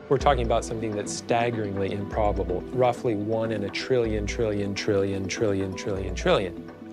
We're talking about something that's staggeringly improbable, roughly 1 in a trillion.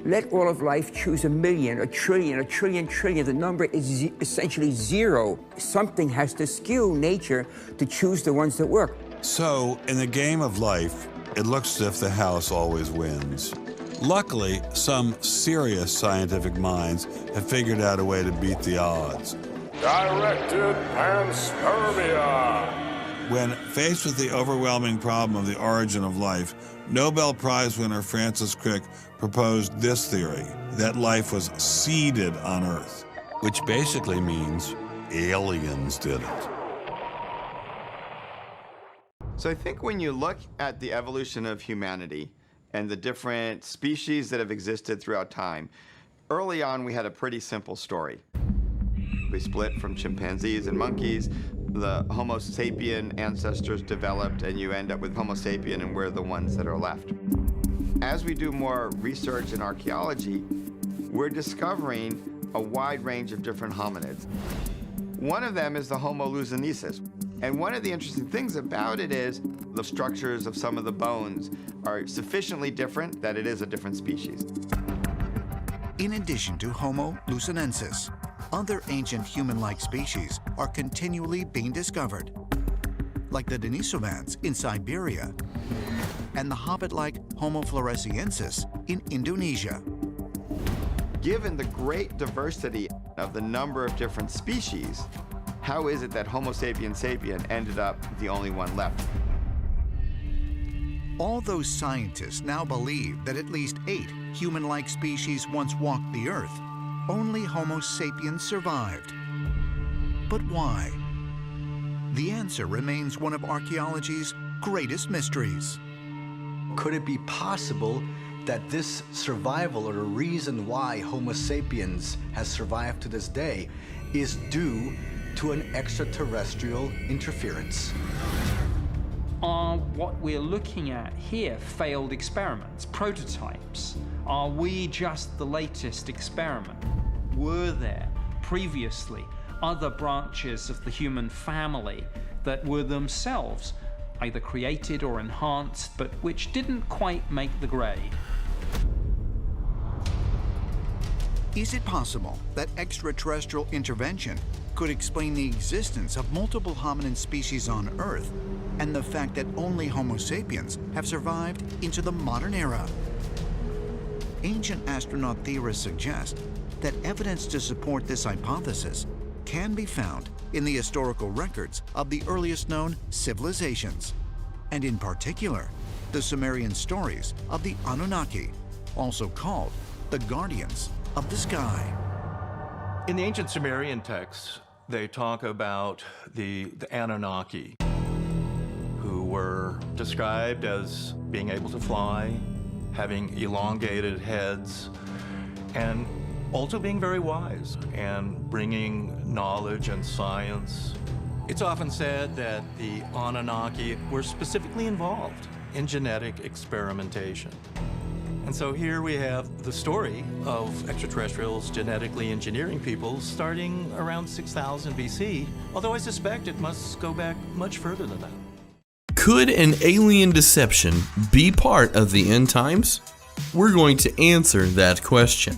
Let all of life choose a million, a trillion. The number is essentially zero. Something has to skew nature to choose the ones that work. So, in the game of life, it looks as if the house always wins. Luckily, some serious scientific minds have figured out a way to beat the odds. Directed panspermia. When faced with the overwhelming problem of the origin of life, Nobel Prize winner Francis Crick proposed this theory, that life was seeded on Earth, which basically means aliens did it. So I think when you look at the evolution of humanity and the different species that have existed throughout time, early on we had a pretty simple story. We split from chimpanzees and monkeys, the Homo sapien ancestors developed, and you end up with Homo sapien, and we're the ones that are left. As we do more research in archaeology, we're discovering a wide range of different hominids. One of them is the Homo luzonensis. And one of the interesting things about it is the structures of some of the bones are sufficiently different that it is a different species. In addition to Homo luzonensis, other ancient human-like species are continually being discovered, like the Denisovans in Siberia and the hobbit-like Homo floresiensis in Indonesia. Given the great diversity of the number of different species, how is it that Homo sapiens sapien ended up the only one left? All those scientists now believe that at least 8 human-like species once walked the Earth. Only Homo sapiens survived. But why? The answer remains one of archaeology's greatest mysteries. Could it be possible that this survival, or the reason why Homo sapiens has survived to this day, is due to an extraterrestrial interference? Are what we're looking at here failed experiments, prototypes? Are we just the latest experiment? Were there previously other branches of the human family that were themselves either created or enhanced, but which didn't quite make the grade? Is it possible that extraterrestrial intervention could explain the existence of multiple hominin species on Earth and the fact that only Homo sapiens have survived into the modern era? Ancient astronaut theorists suggest that evidence to support this hypothesis can be found in the historical records of the earliest known civilizations, and in particular, the Sumerian stories of the Anunnaki, also called the guardians of the sky. In the ancient Sumerian texts, they talk about the Anunnaki, who were described as being able to fly, having elongated heads, and also being very wise and bringing knowledge and science. It's often said that the Anunnaki were specifically involved in genetic experimentation. And so here we have the story of extraterrestrials genetically engineering people starting around 6000 BC, although I suspect it must go back much further than that. Could an alien deception be part of the end times? We're going to answer that question.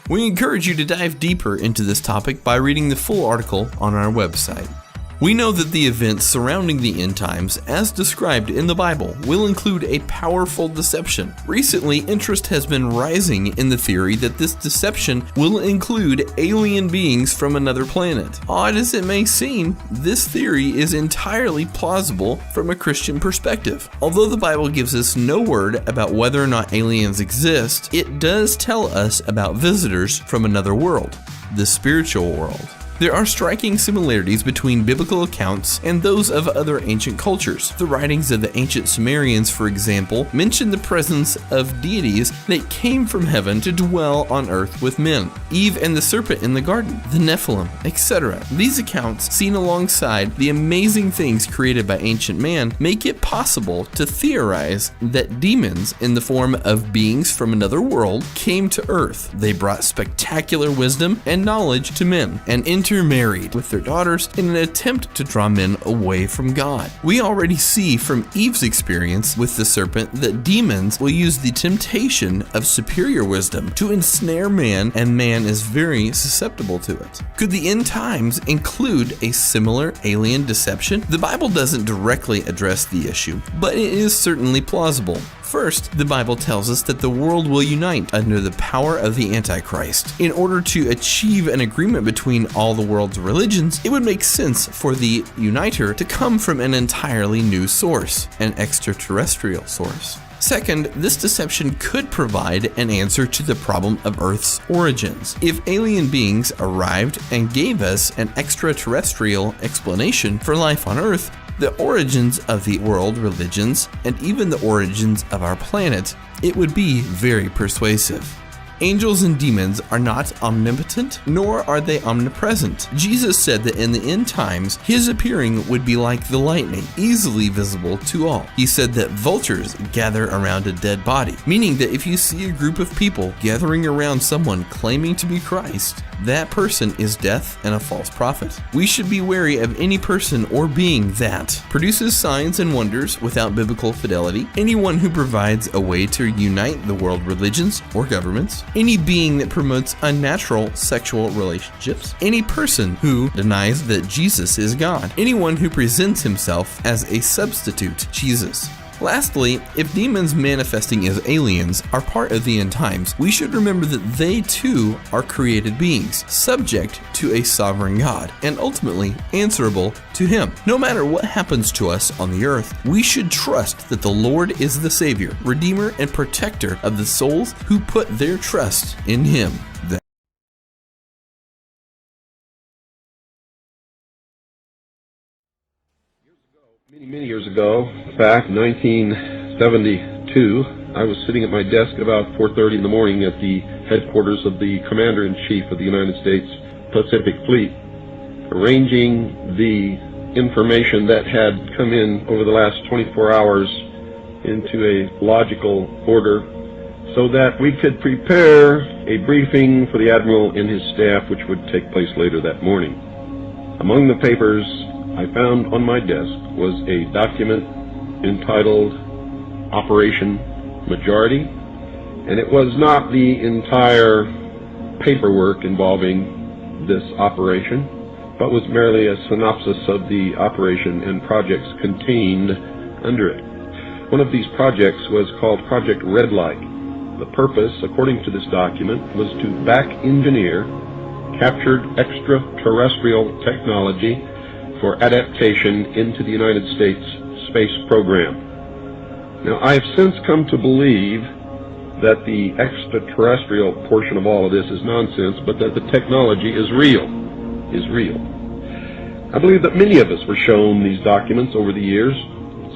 We encourage you to dive deeper into this topic by reading the full article on our website. We know that the events surrounding the end times, as described in the Bible, will include a powerful deception. Recently, interest has been rising in the theory that this deception will include alien beings from another planet. Odd as it may seem, this theory is entirely plausible from a Christian perspective. Although the Bible gives us no word about whether or not aliens exist, it does tell us about visitors from another world, the spiritual world. There are striking similarities between biblical accounts and those of other ancient cultures. The writings of the ancient Sumerians, for example, mention the presence of deities that came from heaven to dwell on earth with men. Eve and the serpent in the garden, the Nephilim, etc. These accounts, seen alongside the amazing things created by ancient man, make it possible to theorize that demons, in the form of beings from another world, came to earth. They brought spectacular wisdom and knowledge to men, and into intermarried with their daughters in an attempt to draw men away from God. We already see from Eve's experience with the serpent that demons will use the temptation of superior wisdom to ensnare man, and man is very susceptible to it. Could the end times include a similar alien deception? The Bible doesn't directly address the issue, but it is certainly plausible. First, the Bible tells us that the world will unite under the power of the Antichrist. In order to achieve an agreement between all the world's religions, it would make sense for the uniter to come from an entirely new source, an extraterrestrial source. Second, this deception could provide an answer to the problem of Earth's origins. If alien beings arrived and gave us an extraterrestrial explanation for life on Earth, the origins of the world religions, and even the origins of our planet, it would be very persuasive. Angels and demons are not omnipotent, nor are they omnipresent. Jesus said that in the end times, his appearing would be like the lightning, easily visible to all. He said that vultures gather around a dead body, meaning that if you see a group of people gathering around someone claiming to be Christ, that person is death and a false prophet. We should be wary of any person or being that produces signs and wonders without biblical fidelity, anyone who provides a way to unite the world religions or governments, any being that promotes unnatural sexual relationships, any person who denies that Jesus is God, anyone who presents himself as a substitute Jesus. Lastly, if demons manifesting as aliens are part of the end times, we should remember that they too are created beings, subject to a sovereign God, and ultimately answerable to him. No matter what happens to us on the earth, we should trust that the Lord is the Savior, Redeemer, and Protector of the souls who put their trust in him. Many years ago, back in 1972, I was sitting at my desk at about 4:30 in the morning at the headquarters of the Commander-in-Chief of the United States Pacific Fleet, arranging the information that had come in over the last 24 hours into a logical order so that we could prepare a briefing for the Admiral and his staff, which would take place later that morning. Among the papers I found on my desk was a document entitled Operation Majority, and it was not the entire paperwork involving this operation, but was merely a synopsis of the operation and projects contained under it. One of these projects was called Project Red Light. The purpose, according to this document, was to back engineer captured extraterrestrial technology for adaptation into the United States space program. Now, I have since come to believe that the extraterrestrial portion of all of this is nonsense, but that the technology is real. I believe that many of us were shown these documents over the years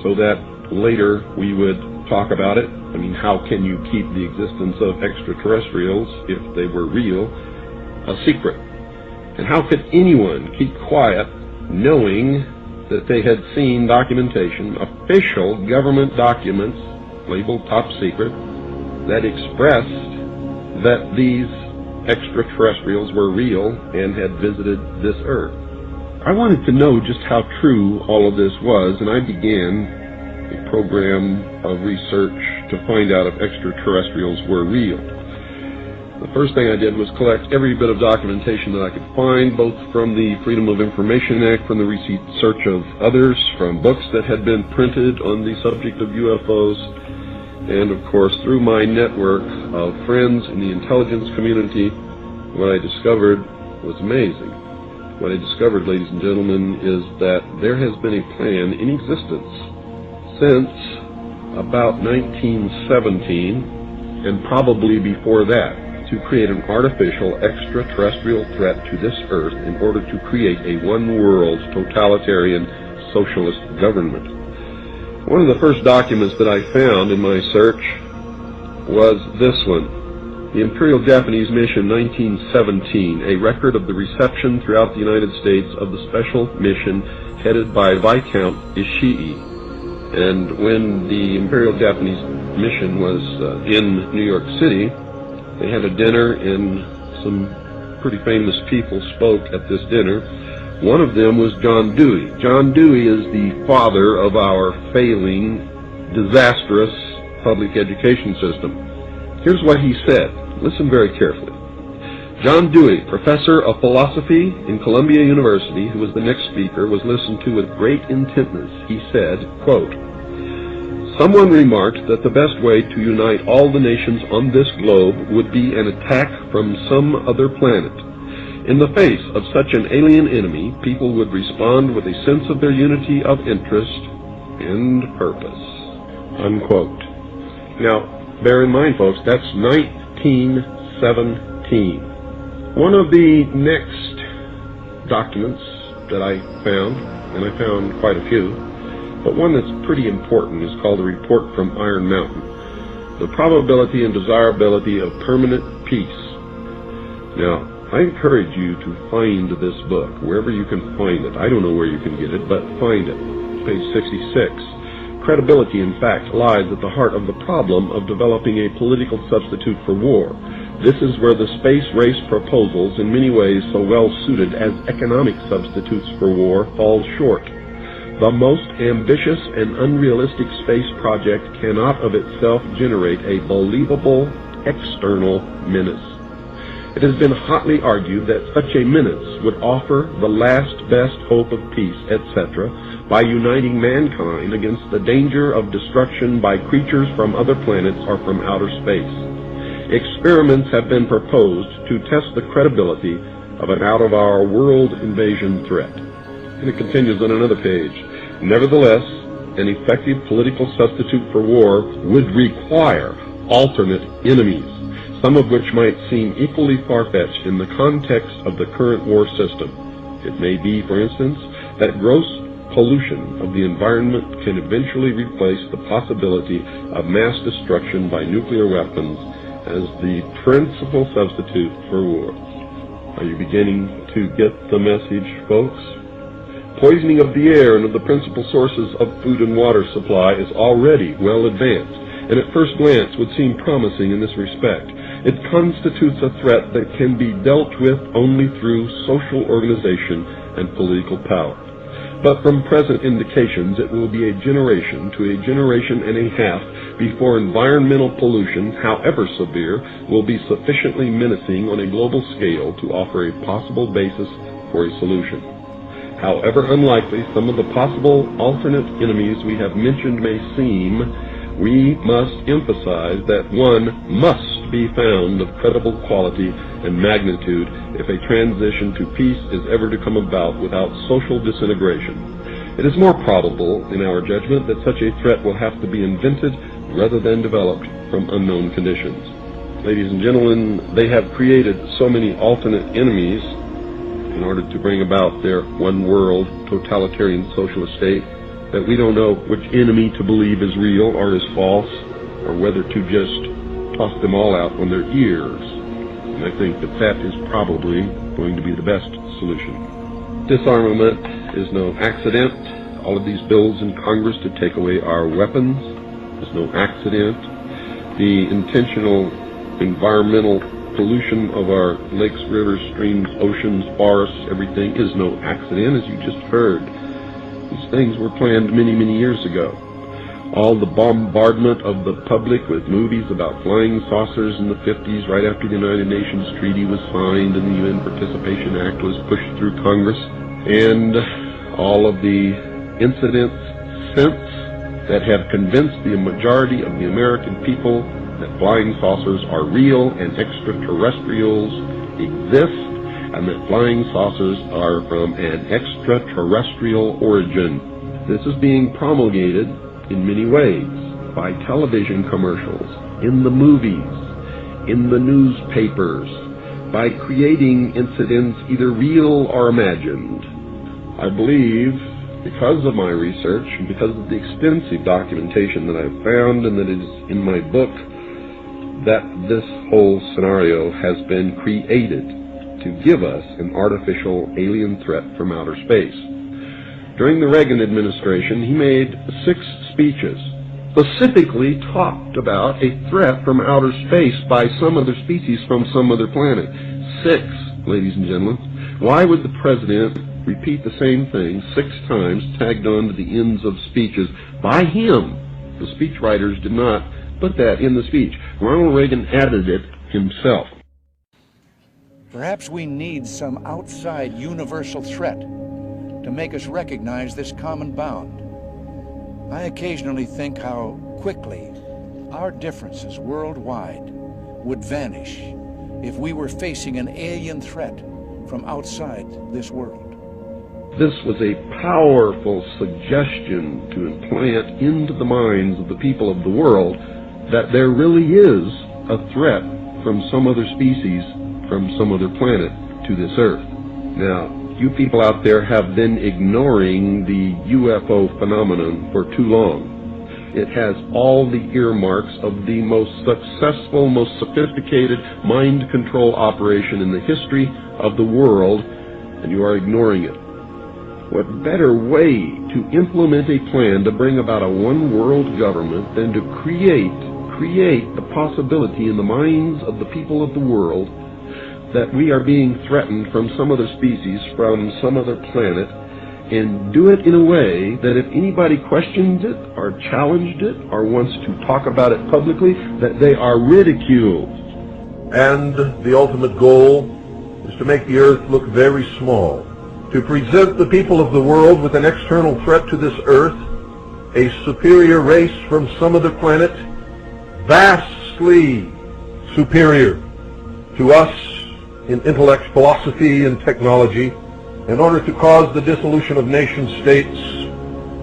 so that later we would talk about it. I mean, how can you keep the existence of extraterrestrials, if they were real, a secret? And how could anyone keep quiet knowing that they had seen documentation, official government documents labeled top secret, that expressed that these extraterrestrials were real and had visited this earth? I wanted to know just how true all of this was, and I began a program of research to find out if extraterrestrials were real. The first thing I did was collect every bit of documentation that I could find, both from the Freedom of Information Act, from the research of others, from books that had been printed on the subject of UFOs, and of course through my network of friends in the intelligence community. What I discovered was amazing. What I discovered, ladies and gentlemen, is that there has been a plan in existence since about 1917, and probably before that, to create an artificial extraterrestrial threat to this earth in order to create a one-world totalitarian socialist government. One of the first documents that I found in my search was this one, the Imperial Japanese Mission 1917, a record of the reception throughout the United States of the special mission headed by Viscount Ishii. And when the Imperial Japanese Mission was in New York City, they had a dinner and some pretty famous people spoke at this dinner. One of them was John Dewey. John Dewey is the father of our failing, disastrous public education system. Here's what he said. Listen very carefully. John Dewey, professor of philosophy in Columbia University, who was the next speaker, was listened to with great intentness. He said, quote, "Someone remarked that the best way to unite all the nations on this globe would be an attack from some other planet. In the face of such an alien enemy, people would respond with a sense of their unity of interest and purpose." Unquote. Now, bear in mind, folks, that's 1917. One of the next documents that I found, and I found quite a few, but one that's pretty important, is called the Report from Iron Mountain, The Probability and Desirability of Permanent Peace. Now, I encourage you to find this book, wherever you can find it. I don't know where you can get it, but find it. Page 66. Credibility, in fact, lies at the heart of the problem of developing a political substitute for war. This is where the space race proposals, in many ways so well suited as economic substitutes for war, fall short. The most ambitious and unrealistic space project cannot of itself generate a believable external menace. It has been hotly argued that such a menace would offer the last best hope of peace, etc., by uniting mankind against the danger of destruction by creatures from other planets or from outer space. Experiments have been proposed to test the credibility of an out-of-our-world invasion threat. And it continues on another page. Nevertheless, an effective political substitute for war would require alternate enemies, some of which might seem equally far-fetched in the context of the current war system. It may be, for instance, that gross pollution of the environment can eventually replace the possibility of mass destruction by nuclear weapons as the principal substitute for war. Are you beginning to get the message, folks? Poisoning of the air and of the principal sources of food and water supply is already well advanced, and at first glance would seem promising in this respect. It constitutes a threat that can be dealt with only through social organization and political power. But from present indications, it will be a generation to a generation and a half before environmental pollution, however severe, will be sufficiently menacing on a global scale to offer a possible basis for a solution. However unlikely some of the possible alternate enemies we have mentioned may seem, we must emphasize that one must be found of credible quality and magnitude if a transition to peace is ever to come about without social disintegration. It is more probable, in our judgment, that such a threat will have to be invented rather than developed from unknown conditions. Ladies and gentlemen, they have created so many alternate enemies in order to bring about their one-world totalitarian socialist state that we don't know which enemy to believe is real or is false, or whether to just toss them all out on their ears. And I think that that is probably going to be the best solution. Disarmament is no accident. All of these bills in Congress to take away our weapons is no accident. The intentional environmental pollution of our lakes, rivers, streams, oceans, forests, everything is no accident, as you just heard. These things were planned many, many years ago. All the bombardment of the public with movies about flying saucers in the 50s, right after the United Nations Treaty was signed and the UN Participation Act was pushed through Congress, and all of the incidents since that have convinced the majority of the American people that flying saucers are real and extraterrestrials exist, and that flying saucers are from an extraterrestrial origin. This is being promulgated in many ways, by television commercials, in the movies, in the newspapers, by creating incidents either real or imagined. I believe, because of my research and because of the extensive documentation that I've found and that is in my book, that this whole scenario has been created to give us an artificial alien threat from outer space. During the Reagan administration, he made 6 speeches, specifically talked about a threat from outer space by some other species from some other planet. 6. ladies and gentlemen. Why would the president repeat the same thing 6 times, tagged on to the ends of speeches by him? The speechwriters did not put that in the speech. Ronald Reagan added it himself. Perhaps we need some outside universal threat to make us recognize this common bound. I occasionally think how quickly our differences worldwide would vanish if we were facing an alien threat from outside this world. This was a powerful suggestion to implant into the minds of the people of the world that there really is a threat from some other species, from some other planet to this Earth. Now, you people out there have been ignoring the UFO phenomenon for too long. It has all the earmarks of the most successful, most sophisticated mind control operation in the history of the world, and you are ignoring it. What better way to implement a plan to bring about a one-world government than to create the possibility in the minds of the people of the world that we are being threatened from some other species, from some other planet, and do it in a way that if anybody questions it or challenged it or wants to talk about it publicly, that they are ridiculed. And the ultimate goal is to make the Earth look very small, to present the people of the world with an external threat to this Earth, a superior race from some other planet, vastly superior to us in intellect, philosophy, and technology, in order to cause the dissolution of nation-states,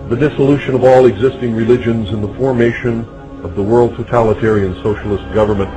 the dissolution of all existing religions, and the formation of the world totalitarian socialist government